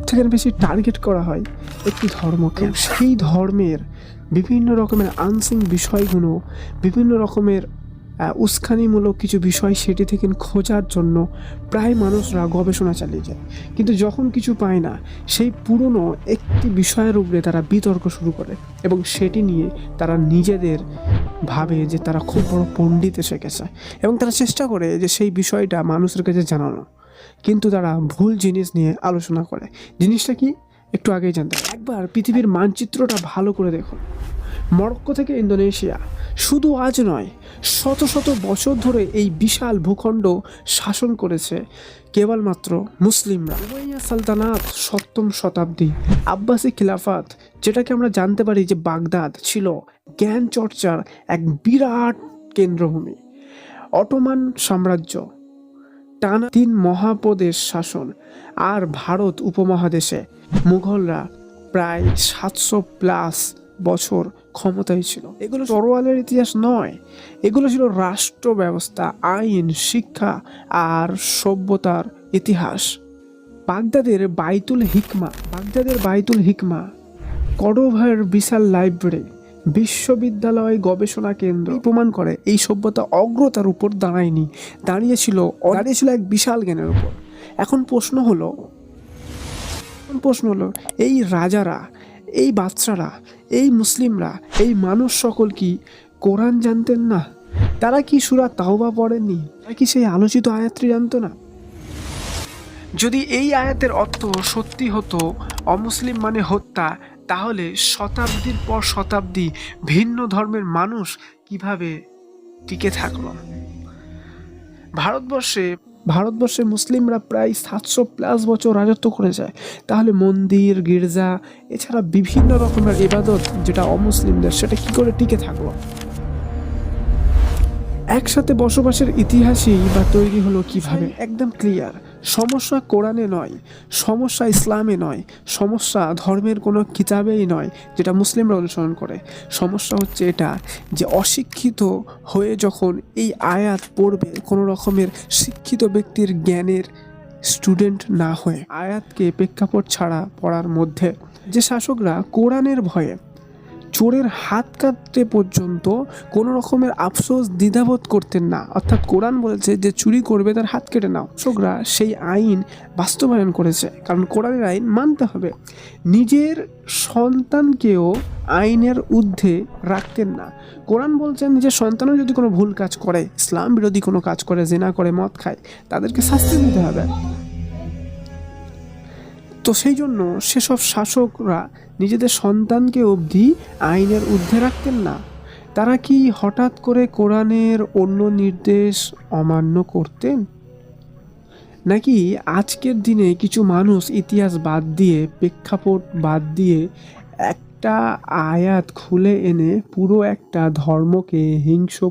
থেকে বেশি টার্গেট করা হয় একটি ধর্মকে। সেই ধর্মের বিভিন্ন রকমের আনসিং বিষয়গুলো, বিভিন্ন রকমের উস্কানিমূলক কিছু বিষয় সেটি থেকে খোঁজার জন্য প্রায় মানুষরা গবেষণা চালিয়ে যায়, কিন্তু যখন কিছু পায় না সেই পুরনো একটি বিষয়ের উপরে তারা বিতর্ক শুরু করে এবং সেটি নিয়ে তারা নিজেদের ভাবে যে তারা খুব বড় পণ্ডিত এসে গেছে এবং তারা চেষ্টা করে যে সেই বিষয়টা মানুষের কাছে জানানো, কিন্তু তারা ভুল জিনিস নিয়ে আলোচনা করে। জিনিসটা কি একটু আগেই জানতে। একবার পৃথিবীর মানচিত্রটা ভালো করে দেখুন। মরক্কো থেকে ইন্দোনেশিয়া, শুধু আজ নয়, শত শত বছর ধরে এই বিশাল ভূখণ্ড শাসন করেছে কেবলমাত্র মুসলিমরা। উমাইয়া সালতানাত 7ম শতাব্দী, আব্বাসি খিলাফত, যেটাকে আমরা জানতে পারি যে বাগদাদ ছিল জ্ঞান চর্চার এক বিরাট কেন্দ্রভূমি। অটোমান সাম্রাজ্য, টানা 3 মহাপ্রদেশ শাসন, আর ভারত উপমহাদেশে মুঘলরা প্রায় 700+ বছর ক্ষমতায় ছিল। এগুলো তরোয়ালের ইতিহাস নয়, এগুলো ছিল রাষ্ট্র ব্যবস্থা, আইন, শিক্ষা আর সভ্যতার ইতিহাস। বাগদাদের বাইতুল হিকমা, কর্ডোভার বিশাল লাইব্রেরি, বিশ্ববিদ্যালয়, গবেষণা কেন্দ্র প্রমাণ করে এই সভ্যতা অগ্রতার উপর দাঁড়িয়েছিল এক বিশাল জ্ঞানের উপর। এখন প্রশ্ন হলো এই রাজারা, এই বাদশারা, এই মুসলিমরা, এই মানুষ সকল কি কোরআন জানতেন না? তারা কি সূরা তাওবা পড়েননি? তারা কি সেই আলোচিত আয়াতটি জানতো না? যদি এই আয়াতের অর্থ সত্যি হতো অমুসলিম মানে হত্যা, তাহলে শতাব্দীর পর শতাব্দী ভিন্ন ধর্মের মানুষ কিভাবে টিকে থাকলো? ভারতবর্ষে মুসলিমরা প্রায় 700+ বছর রাজত্ব করে যায়, তাহলে মন্দির, গির্জা এছাড়া বিভিন্ন রকমের ইবাদত যেটা অমুসলিমদের, সেটা কি করে টিকে থাকলো? একসাথে বসবাসের ইতিহাসই বা তৈরি হলো কিভাবে? একদম ক্লিয়ার। সমস্যা কোরআনে নয়, সমস্যা ইসলামে নয়, সমস্যা ধর্মের কোনো কিতাবেই নয় যেটা মুসলিমরা অনুসরণ করে। সমস্যা হচ্ছে এটা যে অশিক্ষিত হয়ে যখন এই আয়াত পড়বে, কোনো রকমের শিক্ষিত ব্যক্তির জ্ঞানের স্টুডেন্ট না হয়ে আয়াতকে প্রেক্ষাপট ছাড়া পড়ার মধ্যে, যে শাসকরা কোরআনের ভয়ে চোরের হাত কাটতে পর্যন্ত কোনো রকমের আফসোস দ্বিধাবোধ করতেন না, অর্থাৎ কোরআন বলেছে যে চুরি করবে তার হাত কেটে নাও, শাসকরা সেই আইন বাস্তবায়ন করেছে, কারণ কোরআনের আইন মানতে হবে। নিজের সন্তানকেও আইনের ঊর্ধ্বে রাখতেন না। কোরআন বলছেন যে সন্তানও যদি কোনো ভুল কাজ করে, ইসলাম বিরোধী কোনো কাজ করে, জিনা করে, মদ খায়, তাদেরকে শাস্তি দিতে হবে। তো সেই জন্য সেসব শাসকরা নিজেদের সন্তানকে অবধি আইনের ঊর্ধ্বে রাখতেন না। তারা কি হঠাৎ করে কোরআনের অন্য নির্দেশ অমান্য করতেন? নাকি আজকের দিনে কিছু মানুষ ইতিহাস বাদ দিয়ে, প্রেক্ষাপট বাদ দিয়ে একটা আয়াত খুলে এনে পুরো একটা ধর্মকে হিংস্র